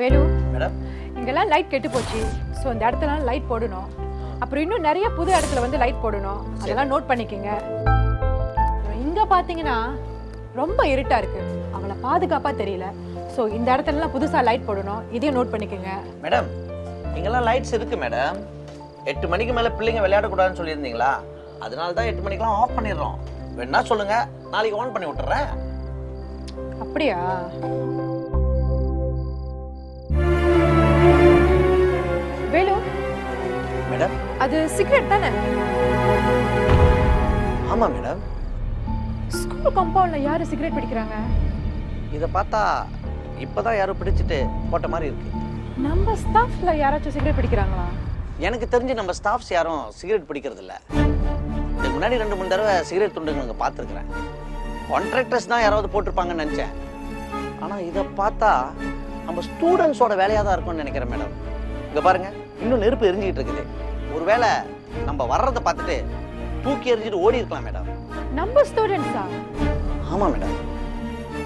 Velu madam இங்கெல்லாம் light கெட்டு போச்சு. ஸோ இந்த இடத்துலலாம் லைட் போடணும். அப்புறம் இன்னும் நிறைய புது இடத்துல வந்து லைட் போடணும். அதெல்லாம் நோட் பண்ணிக்கோங்க. இங்கே பார்த்தீங்கன்னா ரொம்ப இருட்டா இருக்கு, அவளை பாதுகாப்பாக தெரியல. ஸோ இந்த இடத்துலலாம் புதுசாக லைட் போடணும். இதையும் நோட் பண்ணிக்கோங்க. மேடம் இங்கெல்லாம் லைட்ஸ் இருக்கு மேடம். 8 மணிக்கு மேலே பிள்ளைங்க விளையாடக்கூடாதுன்னு சொல்லியிருந்தீங்களா? அதனால தான் 8 மணிக்கெல்லாம் ஆஃப் பண்ணிடுறோம். வேணா சொல்லுங்க, நாளைக்கு ஆன் பண்ணி விட்டுறேன். அப்படியா? வேலு மேடம் அது சிகரெட் தானே? ஆமா மேடம். ஸ்கூல் காம்பவுண்ட்ல யாரு சிகரெட் பிடிக்கிறாங்க? இதை பார்த்தா இப்போதான் யாரும் பிடிச்சிட்டு போட்ட மாதிரி இருக்கு. நம்ம ஸ்டாஃப்ல யாராச்சும் சிகரெட் பிடிக்கிறாங்களா? எனக்கு தெரிஞ்சு நம்ம ஸ்டாஃப்ஸ் யாரும் சிகரெட் பிடிக்கிறது இல்லை. இதுக்கு முன்னாடி 2-3 தடவை சிகரெட் துண்டுங்க பார்த்துருக்குறேன். கான்ட்ராக்டர்ஸ் தான் யாராவது போட்டிருப்பாங்கன்னு நினச்சேன். ஆனால் இதை பார்த்தா நம்ம ஸ்டூடெண்ட்ஸோட வேலையாக தான் இருக்கும்னு நினைக்கிறேன் மேடம். இங்கே பாருங்க, இன்னும் நெருப்பு எரிஞ்சிக்கிட்டு இருக்குது. ஒருவேளை நம்ம வர்றதை பார்த்துட்டு தூக்கி எரிஞ்சிட்டு ஓடி இருக்கலாம் மேடம். நம்ம ஸ்டூடெண்ட்ஸா? ஆமாம் மேடம்.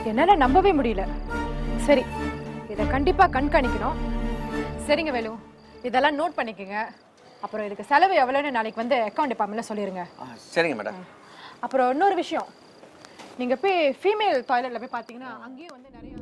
என்னால் நம்பவே முடியல. சரி, இதை கண்டிப்பாக கண்காணிக்கணும். சரிங்க வேலு, இதெல்லாம் நோட் பண்ணிக்கோங்க. அப்புறம் இதுக்கு செலவு எவ்வளோன்னு நாளைக்கு வந்து அக்கௌண்ட் டிபார்ட்மெண்ட்டில் சொல்லிடுங்க. சரிங்க மேடம். அப்புறம் இன்னொரு விஷயம், நீங்கள் போய் ஃபீமேல் டாய்லெட்டில் போய் பார்த்தீங்கன்னா அங்கேயும் வந்து நிறைய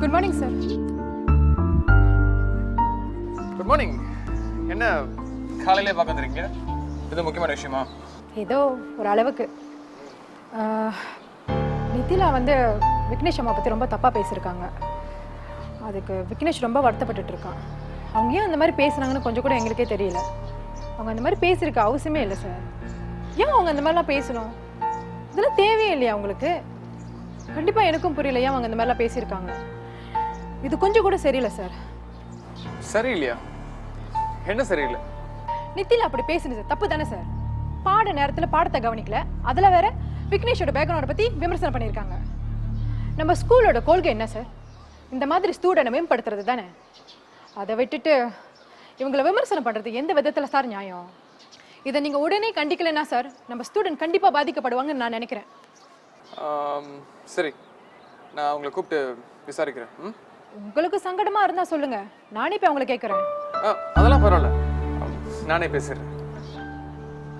good morning sir. Good morning. என்ன காலையிலே பார்க்க வந்துருக்கீங்க? இது முக்கியமான விஷயமா? ஏதோ ஒரு அளவுக்கு. நிதிலா வந்து விக்னேஷ் அம்மா பற்றி ரொம்ப தப்பாக பேசியிருக்காங்க. அதுக்கு விக்னேஷ் ரொம்ப வருத்தப்பட்டுட்டு இருக்கான். அவங்க ஏன் அந்த மாதிரி பேசுனாங்கன்னு கொஞ்சம் கூட எங்களுக்கே தெரியல. அவங்க அந்த மாதிரி பேசியிருக்க அவசியமே இல்லை சார். ஏன் அவங்க அந்த மாதிரிலாம் பேசணும்? இதெல்லாம் தேவையே இல்லையா அவங்களுக்கு? கண்டிப்பாக எனக்கும் புரியல ஏன் அவங்க அந்த மாதிரிலாம் பேசியிருக்காங்க. இது கொஞ்சம் கூட சரியில்லை சார். சரியில்லையா? என்ன சரியில்லை? நித்தில அப்படி பேசுனது சார் தப்பு தானே சார்? பாட நேரத்தில் பாடத்தை கவனிக்கல, அதில் வேற விக்னேஷோட பேக்ரவுண்டை பற்றி விமர்சனம் பண்ணியிருக்காங்க. நம்ம ஸ்கூலோட கொள்கை என்ன சார்? இந்த மாதிரி ஸ்டூடெண்ட்டை மேம்படுத்துறது தானே. அதை விட்டுட்டு இவங்களை விமர்சனம் பண்ணுறது எந்த விதத்தில் சார் நியாயம்? இதை நீங்கள் உடனே கண்டிக்கலைன்னா சார் நம்ம ஸ்டூடெண்ட் கண்டிப்பாக பாதிக்கப்படுவாங்கன்னு நான் நினைக்கிறேன். சரி, நான் உங்களை கூப்பிட்டு விசாரிக்கிறேன். உங்களுக்கு சங்கடமாக இருந்தால் சொல்லுங்கள், நானே போய் அவங்களை கேட்குறேன். அதெல்லாம் பரவாயில்ல, நானே பேசுகிறேன்.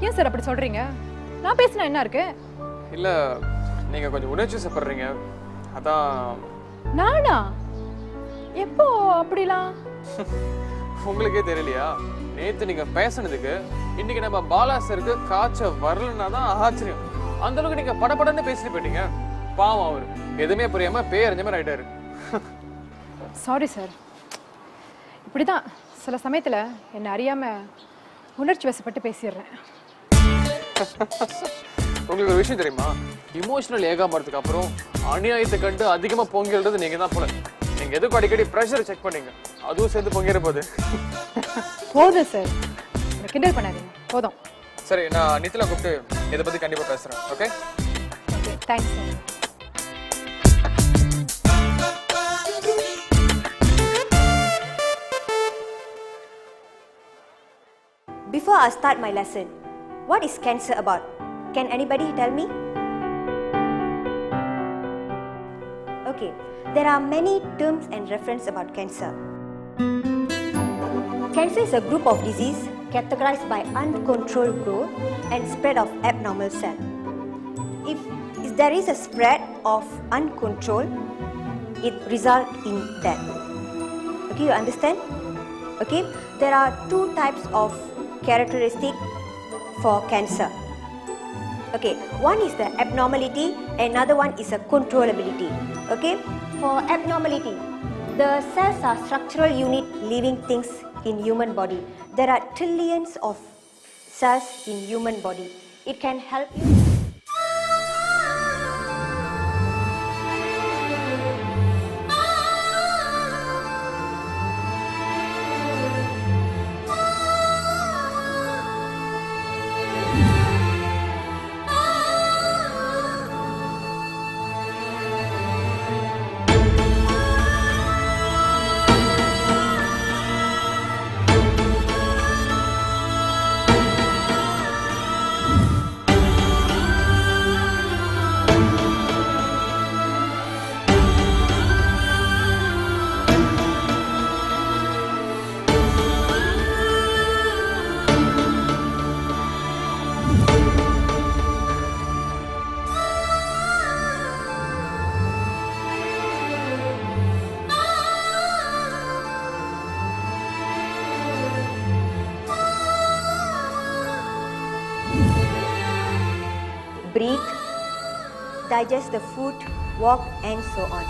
ஏன் சார் அப்படி சொல்கிறீங்க? நான் பேசினா என்ன இருக்கு? இல்லை, நீங்கள் கொஞ்சம் உணர்ச்சி சப்படுறீங்க, அதான். நானா? எப்போ அப்படிலாம்? உங்களுக்கே தெரியலையா? நேற்று நீங்கள் பேசுனதுக்கு இன்னைக்கு நம்ம பாலா சருக்கு காய்ச்ச வரலன்னா தான் ஆச்சரியம். அந்த அளவுக்கு நீங்கள் படப்படன்னு பேசிட்டு போயிட்டீங்க. பாவம், அவர் எதுவுமே புரியாம பேரஞ்ச மாதிரி ஆயிட்டாரு. Sorry sir. இப்படிதான் சில சமயத்தில் என்னை அறியாமல் உணர்ச்சி வசப்பட்டு பேசிடுறேன். உங்களுக்கு ஒரு விஷயம் தெரியுமா, இமோஷனல் ஏகாமறதுக்கு அப்புறம் அநியாயத்தை கண்டு அதிகமா பொங்கிடுறது நீங்க தான் போல. நீங்க எதுக்கு அடிக்கடி ப்ரெஷர் செக் பண்ணீங்க, அதுவும் சேர்ந்து பொங்கிற போகுது. போதும் சார், கிண்டல் பண்ணாதீங்க, போதும். சரி, நான் நித்திலா கூப்பிட்டு இதை பத்தி கண்டிப்பா பேசுறேன். Okay okay, thanks sir. Before I start my lesson, what is cancer about? Can anybody tell me? Okay, there are many terms and references about cancer. Cancer is a group of disease categorized by uncontrolled growth and spread of abnormal cell. If there is a spread of uncontrolled, it results in death. Okay, you understand? Okay, there are two types of characteristic for cancer. Okay, one is the abnormality, another one is a controllability. Okay, for abnormality, the cells are structural unit living things in human body. There are trillions of cells in human body. It can help you. Breathe, digest the food, walk, and so on.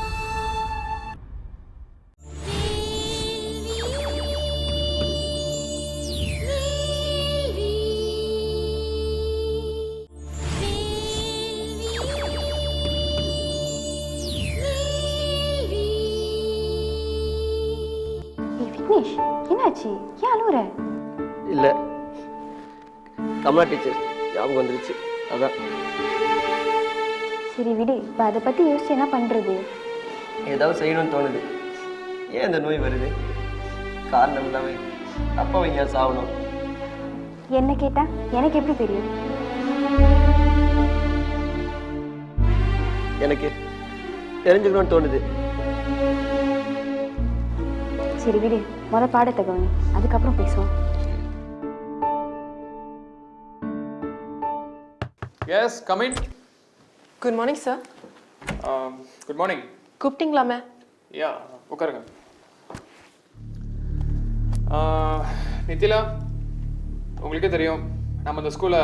Vignesh, என்னாச்சு? ஏன் அழுவுற? இல்லை, Kamala teacher ஞாபகம் வந்துருச்சு, அதான். சரி விடு, இப்போ அதை பற்றி யோசிச்சு என்ன பண்ணுறது? ஏதாவது செய்யணும்னு தோணுது. ஏன் இந்த நோய் வருது? காரணம் இல்லாமல் அப்பாவை ஏன் சாகணும்? என்ன கேட்டா எனக்கு எப்படி தெரியும்? எனக்கு தெரிஞ்சுக்கணும்னு தோணுது. சரி விடு, பாடத்தை கவனி, அதுக்கப்புறம் பேசுவோம். Yes, come in. Good morning sir. Good morning. கூப்பிட்டீங்களா மேம்? யா, உட்காருங்க. நித்திலா, உங்களுக்கே தெரியும் நம்ம இந்த ஸ்கூலை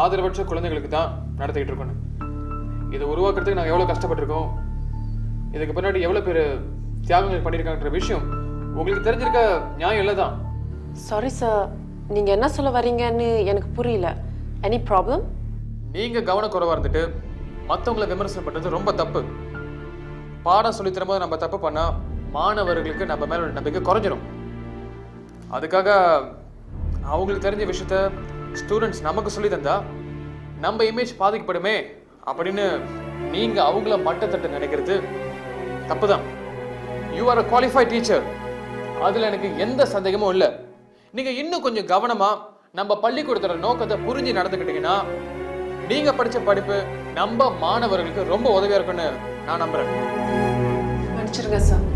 ஆதரவற்ற குழந்தைகளுக்கு தான் நடத்திக்கிட்டு இருக்கோம். இதை உருவாக்குறதுக்கு நாங்கள் எவ்வளோ கஷ்டப்பட்டிருக்கோம், இதுக்கு பின்னாடி எவ்வளோ பேர் தியாகங்கள் பண்ணியிருக்காங்கன்ற விஷயம் உங்களுக்கு தெரிஞ்சிருக்க நியாயம் இல்லை தான். சாரி சார், நீங்கள் என்ன சொல்ல வரீங்கன்னு எனக்கு புரியல. Any problem? நீங்கள் கவனக்குறைவாக இருந்துட்டு மற்றவங்களை விமர்சனம் பண்ணுறது ரொம்ப தப்பு. பாடம் சொல்லி தரும்போது நம்ம தப்பு பண்ணால் மாணவர்களுக்கு நம்ம மேலே நம்பிக்கை குறைஞ்சிடும். அதுக்காக அவங்களுக்கு தெரிஞ்ச விஷயத்த ஸ்டூடெண்ட்ஸ் நமக்கு சொல்லி தந்தா நம்ம இமேஜ் பாதிக்கப்படுமே அப்படின்னு நீங்கள் அவங்கள மட்டத்தட்டு நினைக்கிறது தப்பு தான். You are a qualified teacher, அதில் எனக்கு எந்த சந்தேகமும் இல்லை. நீங்கள் இன்னும் கொஞ்சம் கவனமாக நம்ம பள்ளிக்கூடத்தோட நோக்கத்தை புரிஞ்சு நடந்துக்கிட்டீங்கன்னா நீங்கள் படித்த படிப்பு நம்ம மாணவர்களுக்கு ரொம்ப உதவியாக இருக்குன்னு நான் நம்புகிறேன். மன்னிச்சிருங்க சார்,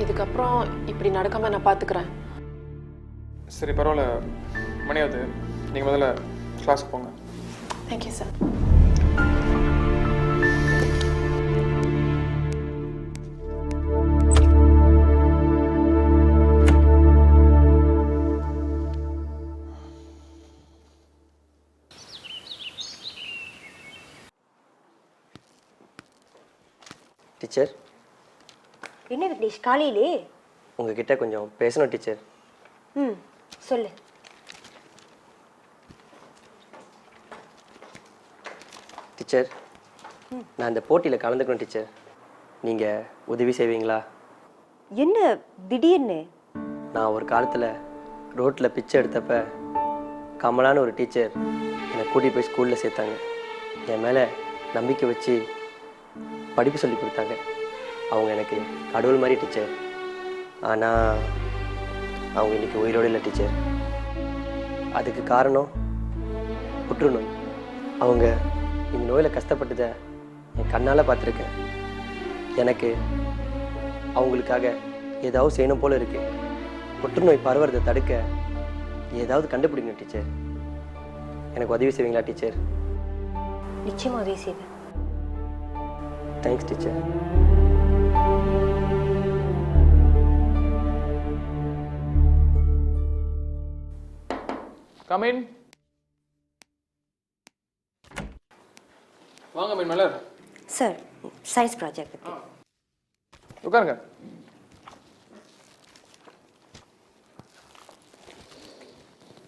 இதுக்கப்புறம் இப்படி நடக்காம நான் பார்த்துக்கிறேன். சரி, பரவாயில்ல, மணியாவது நீங்கள் முதல்ல கிளாஸுக்கு போங்க. Thank you sir. டீச்சர். என்ன விக்னேஷ், காலையிலே? உங்ககிட்ட கொஞ்சம் பேசணும் டீச்சர். சொல்லு. டீச்சர், நான் இந்த போட்டியில் கலந்துக்கணும் டீச்சர். நீங்கள் உதவி செய்வீங்களா? என்ன திடீர்னு? நான் ஒரு காலத்தில் ரோட்டில் பிச்சை எடுத்தப்ப கமலான ஒரு டீச்சர் என்னை கூட்டிகிட்டு போய் ஸ்கூலில் சேர்த்தாங்க. என் மேலே நம்பிக்கை வச்சு படிப்பு சொல்லி கொடுத்தாங்க. அவங்க எனக்கு கடவுள் மாதிரி டீச்சர். ஆனால் அவங்க இன்றைக்கி உயிரோடு இல்லை டீச்சர். அதுக்கு காரணம் புற்றுநோய். அவங்க இந்த நோயில் கஷ்டப்பட்டதை என் கண்ணால் பார்த்துருக்கேன். எனக்கு அவங்களுக்காக ஏதாவது செய்யணும் போல இருக்கு. புற்றுநோய் பரவுறதை தடுக்க ஏதாவது கண்டுபிடிங்க டீச்சர். எனக்கு உதவி செய்வீங்களா டீச்சர்? நிச்சயமாக உதவி செய்வேன். Thanks teacher. Come in. வாங்க மீன் மலர். சார், சயின்ஸ் ப்ராஜெக்ட் பற்றி. உட்காருங்க.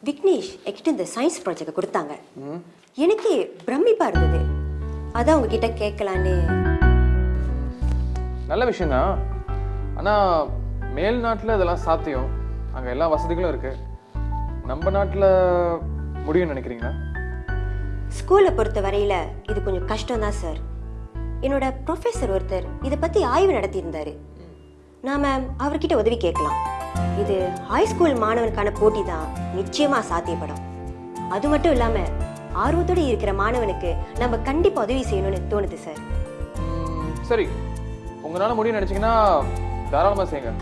விக்னேஷ் என்கிட்ட இந்த சயின்ஸ் ப்ராஜெக்ட் கொடுத்தாங்க. எனக்கு பிரமிப்பா இருந்தது. அதான் உங்ககிட்ட கேட்கலான்னு. நல்ல விஷயம்தான். ஆனால் மேல் நாட்டில் இதெல்லாம் சாத்தியம். அங்கே எல்லா வசதிகளும் இருக்கு. நம்ம நாட்டில் முடியும்னு நினைக்கிறீங்களா? ஸ்கூலை பொறுத்த வரையில இது கொஞ்சம் கஷ்டம் தான் சார். என்னோட ப்ரொஃபஸர் ஒருத்தர் இதை பற்றி ஆய்வு நடத்தியிருந்தாரு. நாம அவர்கிட்ட உதவி கேட்கலாம். இது ஹை ஸ்கூல் மாணவனுக்கான போட்டி தான், நிச்சயமா சாத்தியப்படும். அது மட்டும் இல்லாம ஆர்வத்தோடு இருக்கிற மாணவனுக்கு நம்ம கண்டிப்பா உதவி செய்யணும்னு தோணுது சார். சரி, உங்களால முடியும்னு நினைச்சீங்கன்னா தாராளமா செய்யுங்க.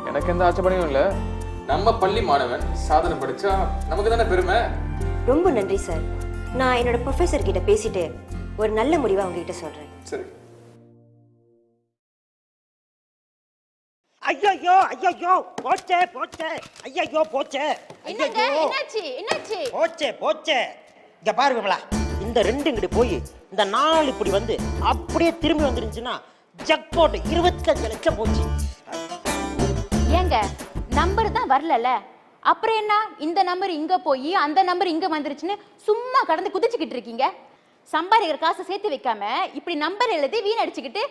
எனக்கு எந்த ஆட்சேபனையும் இல்லை. நம்ம பள்ளி மாணவன் சாதனை படிச்சா நமக்கு தானே பெருமை. ரொம்ப நன்றி சார். நான் என்னோட ப்ரொஃபஸர் கிட்ட பேசிட்டு ஒரு நல்ல முடிவை உங்ககிட்ட சொல்றேன். சரி. ஐயோ ஐயோ போச்சே போச்சே ஐயோ போச்சே ஐயோ என்னாச்சு போச்சே இங்க பாரு விமலா, இந்த ரெண்டு இங்கிட்டு போய் இந்த 4 இப்படி வந்து அப்படியே திரும்பி வந்துருந்துச்சுன்னா ஜக்பாட் 25 லட்சம் போச்சு. ஏங்க நம்பர் தான் வரலல, அப்புறம் என்ன இந்த நம்பர் இங்க போய் அந்த நம்பர் இங்க வந்துருச்சுன்னு சும்மா கடந்து குதிச்சுக்கிட்டு இருக்கீங்க? சம்பாதிக்கிற காசை சேர்த்து வைக்காம இப்படி நம்பர் எழுதி வீணடிச்சுக்கிட்டு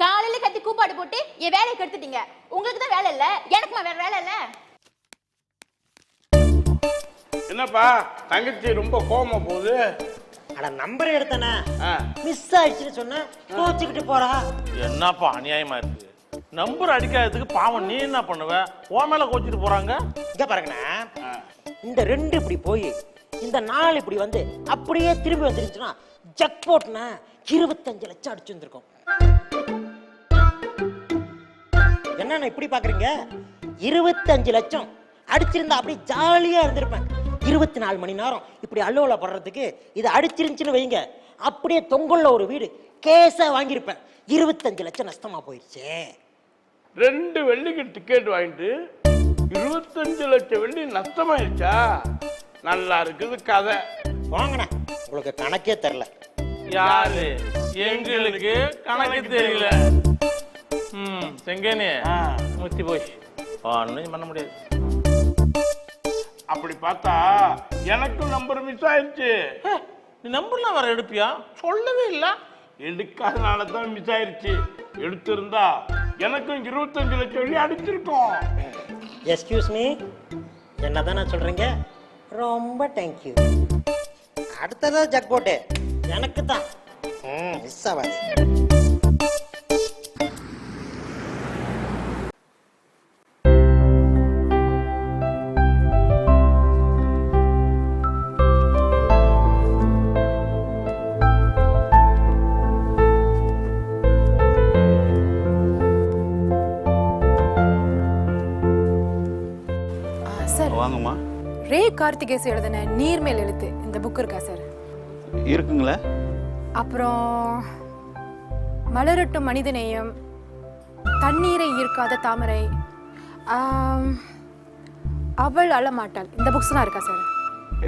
காலையில கத்தி கூப்பாடு போட்டு என் வேலையை கெடுத்துட்டீங்க. உங்களுக்கு தான் வேலை இல்ல, எனக்குமா வேற வேலை இல்ல? என்னப்பா தங்கச்சி ரொம்ப கோவமா போகுது? அட நம்பர் எடுத்தனா மிஸ் ஆயிடுச்சுன்னு சொன்னா கோச்சிக்கிட்டு போறா. என்னப்பா அநியாயமா இருக்கு. நம்பர் அடிக்காததுக்கு பாவம் நீ என்ன பண்ணுவ? ஓ மேல கோச்சிட்டு போறாங்க. இங்க பாருங்கண்ணா, இந்த ரெண்டு இப்படி போய் இந்த 4 இப்படி வந்து அப்படியே திரும்பி வந்துருச்சுன்னா ஜக்பாட்னா 25 லட்சம் அடிச்சு வந்திருக்கும். என்னன்னா இப்படி பாக்குறீங்க? 25 லட்சம் அடிச்சிருந்தா அப்படி ஜாலியா இருந்திருப்பேன். 24 மணி நேரம் இப்படி அல்லோல படுறதுக்கு இது அடிச்சிருந்துச்சுன்னு வைங்க, அப்படியே தொங்கல்ல ஒரு வீடு கேஸா வாங்கியிருப்பேன். 25 லட்சம் நஷ்டமா போயிடுச்சு. 2 வெள்ளிக்கு டிக்கெட் வாங்கிட்டு 25 லட்சம் வெள்ளி நஷ்டமாயிடுச்சா? நல்லா இருக்குது கதை. வாங்கண்ணா, உங்களுக்கு கணக்கே தெரியல. யாரு? எங்களுக்கு கணக்கு தெரியல. செங்கனே முத்தி போய் ஒன்னும் பண்ண முடியாது. அப்படி பார்த்தா எனக்கும் நம்பர் மிஸ் ஆயிடுச்சு. நீ நம்பர்லாம் வர எடுப்பியா? சொல்லவே இல்லை. எடுக்காதனால தான் மிஸ் ஆயிடுச்சு. எடுத்திருந்தா எனக்கும் 25 லட்சம் வெள்ளி அடிச்சிருக்கோம். எஸ்கியூஸ் மீ, என்னதான் சொல்றீங்க? ரொம்ப தேங்க்யூ. அடுத்ததா ஜக்பாட்டு எனக்கு தான். மிஸ் ஆகாது. சார், வாங்கம்மா. ரே கார்த்திகேஸ் எழுதின நீர்மேல் எழுத்து இந்த புக் இருக்கா சார்? இருக்குங்களே. அப்புறம் மலரட்டும் மனிதநேயம், தண்ணீரை ஈர்க்காத தாமரை, அவள் அழமாட்டாள், இந்த புக்ஸ்லாம் இருக்கா சார்?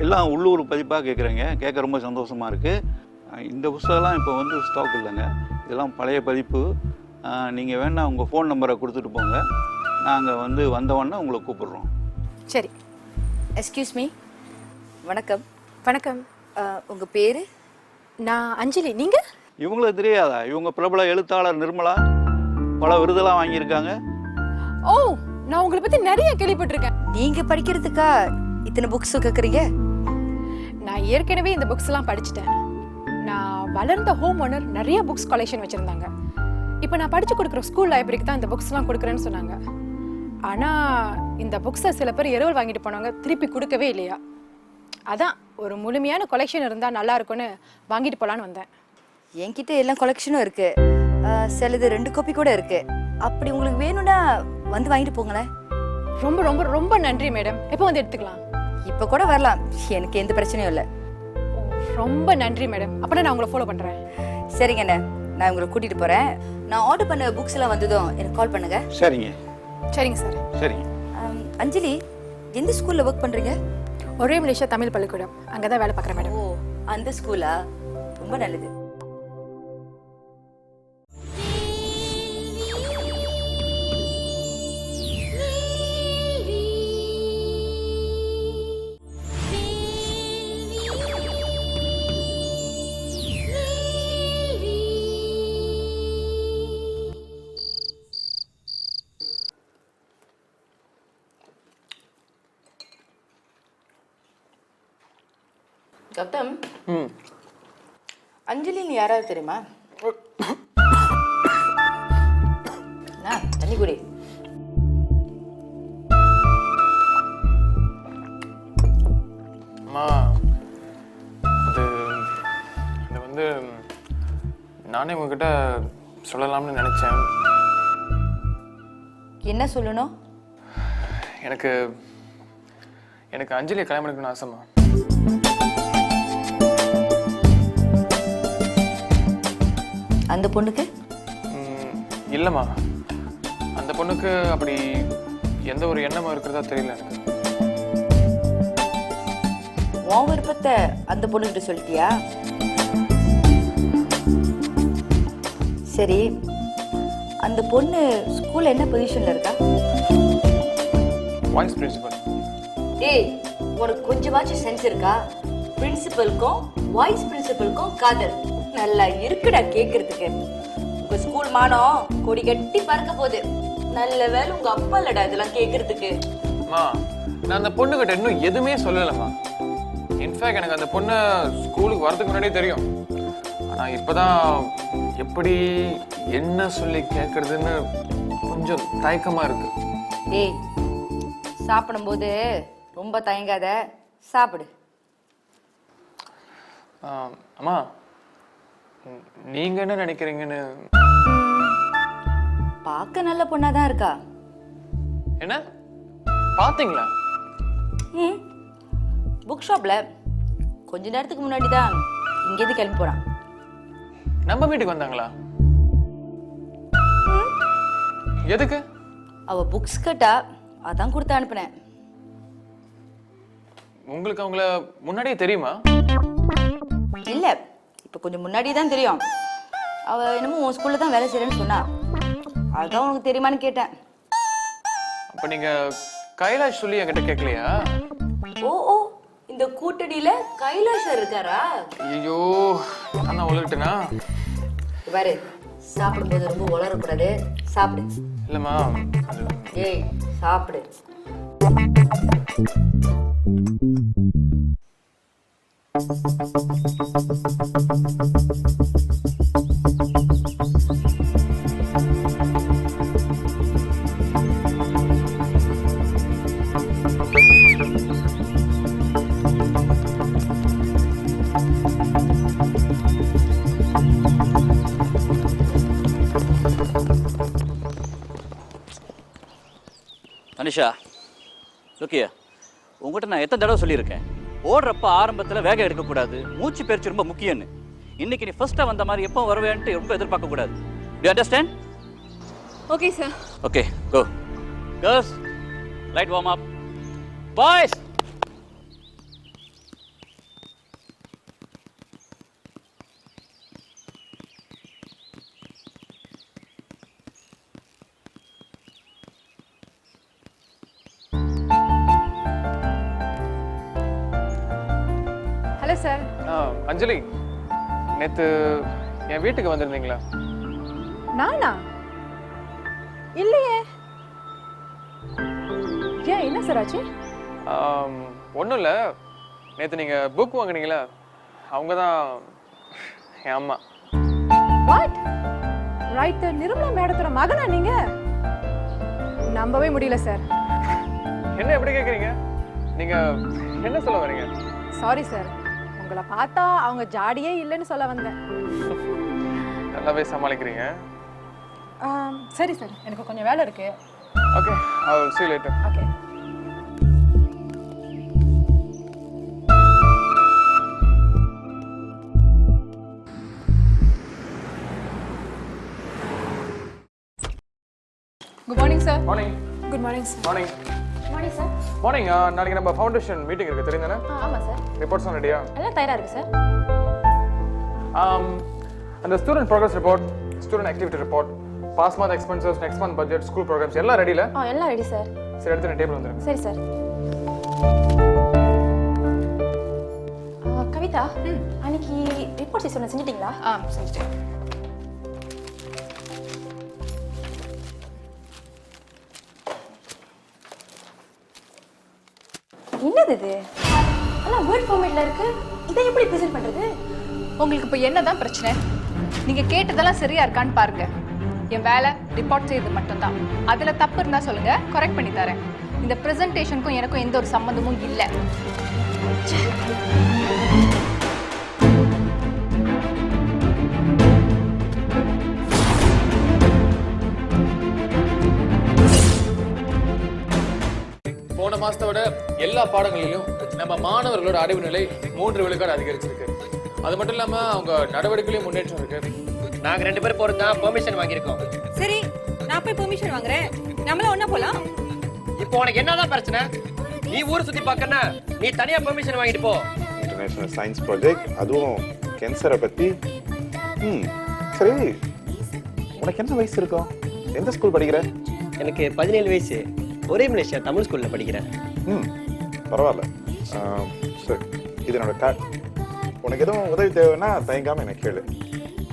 எல்லாம் உள்ளூர் பதிப்பாக கேட்குறீங்க. கேட்க ரொம்ப சந்தோஷமாக இருக்குது. இந்த புஸ்தகம்லாம் இப்போ வந்து ஸ்டாக் இல்லைங்க. இதெல்லாம் பழைய பதிப்பு. நீங்கள் வேணா உங்கள் ஃபோன் நம்பரை கொடுத்துட்டு போங்க. நாங்கள் வந்து வந்தவொடனே உங்களை கூப்பிடுறோம். சரி. எஸ்கியூஸ் மீ, வணக்கம். வணக்கம். உங்கள் பேர்? நான் அஞ்சலி, நீங்க? இவங்களுக்கு தெரியாதா? இவங்க பிரபல எழுத்தாளர் நிர்மலா, பல விருதெல்லாம் வாங்கியிருக்காங்க. ஓ, நான் உங்களை பத்தி நிறைய கேள்விப்பட்டிருக்கேன். நீங்க படிக்கிறதுக்கா இத்தனை புக்ஸ் கேக்குறீங்க? நான் ஏற்கனவே இந்த புக்ஸ் எல்லாம் படிச்சுட்டேன். நான் வளர்ந்த ஹோம் ஓனர் நிறைய புக்ஸ் கலெக்ஷன் வச்சிருந்தாங்க. இப்போ நான் படிச்சு கொடுக்குற ஸ்கூல் லைப்ரரிக்கு தான் இந்த புக்ஸ் எல்லாம் கொடுக்குறேன்னு சொன்னாங்க. ஆனா இந்த புக்ஸை சில பேர் இரவல் வாங்கிட்டு போனாங்க, திருப்பி கொடுக்கவே இல்லையா. அதான் ஒரு முழுமையான கலெக்ஷன் இருந்தா நல்லா இருக்கும்னு வாங்கிட்டு போலான்னு வந்தேன். என்கிட்ட எல்லாம் கலெக்ஷனும் இருக்கு. சிலது 2 காப்பி கூட இருக்கு. அப்படி உங்களுக்கு வேணும்னா வந்து வாங்கிட்டு போங்களேன். ரொம்ப ரொம்ப ரொம்ப நன்றி மேடம். எப்போ வந்து எடுத்துக்கலாம்? இப்போ கூட வரலாம், எனக்கு எந்த பிரச்சனையும் இல்லை. ரொம்ப நன்றி மேடம். அப்பனா நான் உங்களை ஃபாலோ பண்றேன். சரிங்க அண்ணே, நான் உங்களை கூட்டிட்டு போறேன். நான் ஆர்டர் பண்ண புக்ஸ் எல்லாம் வந்ததும் எனக்கு கால் பண்ணுங்க. சரிங்க சரிங்க சார். சரிங்க. அஞ்சலி, எந்த ஸ்கூல்ல ஒர்க் பண்றீங்க? ஒரே மலேசியா தமிழ் பள்ளிக்கூடம், அங்கதான் வேலை பார்க்குறேன் மேடம். ஓ, அந்த ஸ்கூலா? ரொம்ப நல்லது. கௌதம், அஞ்சலின்னு யாராவது தெரியுமா? தண்ணி குடி. அம்மா, அது வந்து நானே உங்ககிட்ட சொல்லலாம்னு நினைச்சேன். என்ன சொல்லணும்? எனக்கு எனக்கு அஞ்சலியை கல்யாணம் பண்ணிக்கணும்னு ஆசைம்மா. அந்த பொண்ணுக்கு? இல்லைம்மா, அந்த பொண்ணுக்கு அப்படி எந்த ஒரு எண்ணமும் இருக்கிறதா தெரியல எனக்கு. உன் விருப்பத்தை அந்த பொண்ணுகிட்ட சொல்லிட்டியா? சரி, அந்த பொண்ணு ஸ்கூல்ல என்ன பொசிஷன்ல இருக்கா? Vice principal. ஏய், உனக்கு கொஞ்சமாச்சும் சென்ஸ் இருக்கா? பிரின்சிபலுக்கும் வைஸ் பிரின்சிபலுக்கும் காதல் நல்லா இருக்குடா கேக்குறதுக்கு. உங்க ஸ்கூல் மானம் கொடி கட்டி பறக்க போகுது. நல்ல வேலை உங்க அப்பா இல்லடா இதெல்லாம் கேக்குறதுக்கு. அம்மா, நான் அந்த பொண்ணுகிட்ட இன்னும் எதுவுமே சொல்லலம்மா. இன்ஃபேக்ட் எனக்கு அந்த பொண்ணு ஸ்கூலுக்கு வரதுக்கு முன்னாடியே தெரியும். ஆனா இப்பதான் எப்படி என்ன சொல்லி கேட்கறதுன்னு கொஞ்சம் தயக்கமா இருக்கு. ஏய், சாப்பிடும்போது ரொம்ப தயங்காத, சாப்பிடு. அம்மா, நீங்க என்ன நினைக்கிறீங்கன்னு? பார்க்க நல்ல பொண்ணாதான் இருக்கா. என்ன பாத்தீங்களா? புக் ஷாப்ல கொஞ்ச நேரத்துக்கு முன்னாடி தான் இங்கேருந்து கிளம்பி போறான். நம்ம வீட்டுக்கு வந்தாங்களா? எதுக்கு? அவ புக்ஸ் கேட்டா, அதான் கொடுத்து அனுப்புனேன். உங்களுக்கு அவங்கள முன்னாடியே தெரியுமா? இல்ல, இப்ப கொஞ்சம் முன்னாடி தான் தெரியும். அவ என்னமோ உன் ஸ்கூல்ல தான் வேலை செய்யறேன்னு சொன்னா. அதான் உனக்கு தெரியுமான்னு கேட்டேன். அப்ப நீங்க கைலாஷ் சொல்லி என்கிட்ட கேட்கலையா? ஓ ஓ, இந்த கூட்டணியில கைலாஷர் இருக்காரா? ஐயோ, நான் உலகிட்டேனா? பாரு, சாப்பிடும்போது ரொம்ப உளரக்கூடாது, சாப்பிடு. இல்லம்மா, ஏய், சாப்பிடு. அனிஷா, ஓகே, உங்கள்கிட்ட நான் எத்தனை தடவை சொல்லியிருக்கேன், ஓடுறப்ப ஆரம்பத்தில் வேகம் எடுக்கக்கூடாது, மூச்சு பயிற்சி ரொம்ப முக்கியம்னு. இன்னைக்கு நீ ஃபர்ஸ்ட்டாக வந்த மாதிரி எப்போ வருவேன்ட்டு ரொம்ப எதிர்பார்க்கக்கூடாது. Do understand? Okay sir. Okay, go. Girls, light warm up. Boys, hello sir. Anjali, நேத்து என் வீட்டுக்கு வந்திருந்தீங்களா? நானா? இல்லையே. ஏன் என்ன சார் ஆச்சு? ஒன்றும் இல்லை, நேற்று நீங்கள் புக் வாங்குனீங்களா, அவங்க தான் என் அம்மா. வாட்? ரைட்டர் நிர்மலா மேடத்தோட மகனா நீங்க? நம்பவே முடியல சார். என்ன எப்படி கேட்குறீங்க? நீங்கள் என்ன சொல்ல வரீங்க? சாரி சார், உங்களை பார்த்தா அவங்க ஜாடியே இல்லைன்னு சொல்ல வந்தேன். நல்லாவே சமாளிக்கிறீங்க. சரி சார், எனக்கு கொஞ்சம் வேலை இருக்கு. Okay, I will see you later. Okay. Good morning sir. Morning. Good morning sir. Morning. Morning sir. Morning. நாளைக்கு நம்ம ஃபவுண்டேஷன் மீட்டிங் இருக்குது, தெரியுதானே? ஆமாம் சார். ரிப்போர்ட்ஸ் ரெடியா? எல்லாம் தயாராக இருக்கு சார். அந்த student progress report, student activity report, pass mark expenses, next month budget, school programs எல்லாம் ரெடியில்? எல்லாம் ரெடி சார். சரி, எடுத்து டேபிள் வந்துருங்க. சரி சார். கவிதா, அன்னைக்கு ரிப்போர்ட் சீஸ் ஒன்று செஞ்சிட்டிங்களா? செஞ்சுட்டேன். என்னது இது? எல்லாம் வேர்ட் ஃபார்மேட்ல இருக்கு. இதை எப்படி ப்ரெசென்ட் பண்றது? உங்களுக்கு இப்போ என்னதான் பிரச்சனை? நீங்க கேட்டதெல்லாம் சரியா இருக்கான்னு பாருங்க. என் வேலை ரிப்போர்ட் செய்யறது மட்டும்தான். அதுல தப்பு இருந்தா சொல்லுங்க, கரெக்ட் பண்ணி தரேன். இந்த பிரசன்டேஷனுக்கும் எனக்கும் எந்த ஒரு சம்பந்தமும் இல்லை. போன மாசத்தை விட எல்லா பாடங்களிலும் நம்ம மாணவர்களோட அடைவு நிலை 3 விழுக்காடு அதிகரிச்சிருக்கு. அது மட்டும் இல்லாம அவங்க நடவடிக்கையிலும் முன்னேற்றம் இருக்கு. நாங்க 2 பேரும் போறது தான் பெர்மிஷன் வாங்கியிருக்கோம். சரி, நான் போய் பெர்மிஷன் வாங்குறேன். நம்மள ஒண்ணா போலாம். இப்போ உனக்கு என்னதான் பிரச்சனை? நீ ஊர் சுத்தி பார்க்கனா நீ தனியா பெர்மிஷன் வாங்கிட்டு போ. இன்டர்நேஷனல் சயின்ஸ் ப்ராஜெக்ட், அதுவும் கேன்சரை பத்தி. சரி, உனக்கு என்ன வயசு இருக்கும்? எந்த ஸ்கூல் படிக்கிற? எனக்கு 17 வயசு. ஒரே மலேசியா தமிழ் ஸ்கூல்ல படிக்கிறேன். பரவாயில்ல. சரி, இது என்னோட கார்டு. உனக்கு எதுவும் உதவி தேவைன்னா தயங்காம எனக்கு கேளு.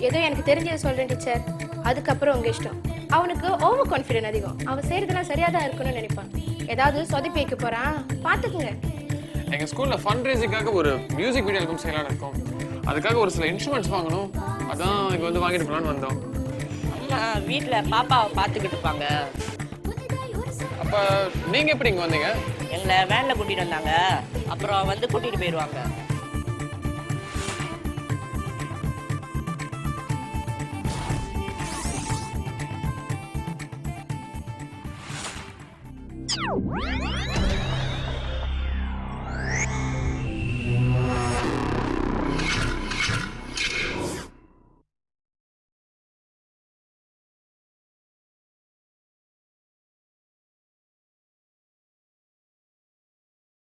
ஏதோ எனக்கு தெரிஞ்சதை சொல்றேன் டீச்சர். அதுக்கப்புறம் உங்க இஷ்டம். அவனுக்கு ஓவர் கான்ஃபிடென்ட் அதிகம். அவன் செய்யறதெல்லாம் சரியா தான் இருக்கணும்னு நினைப்பான். ஏதாவது சொதப்பி வைக்க போறான், பாத்துக்குங்க. எங்க ஸ்கூல்ல ஃபண்ட் ரைசிங்காக ஒரு மியூசிக் வீடியோ ஆல்பம் செய்யலாம்னு இருக்கோம். அதுக்காக ஒரு சில இன்ஸ்ட்ருமெண்ட்ஸ் வாங்கணும். அதான் இங்க வந்து வாங்கிட்டு போலான்னு வந்தோம். வீட்டுல பாப்பாவை பாத்துக்கிட்டு இருப்பாங்க. அப்ப நீங்க எப்படி இங்க வந்தீங்க? எங்களை வேன்ல கூட்டிட்டு வந்தாங்க. அப்புறம் வந்து கூட்டிட்டு போயிடுவாங்க.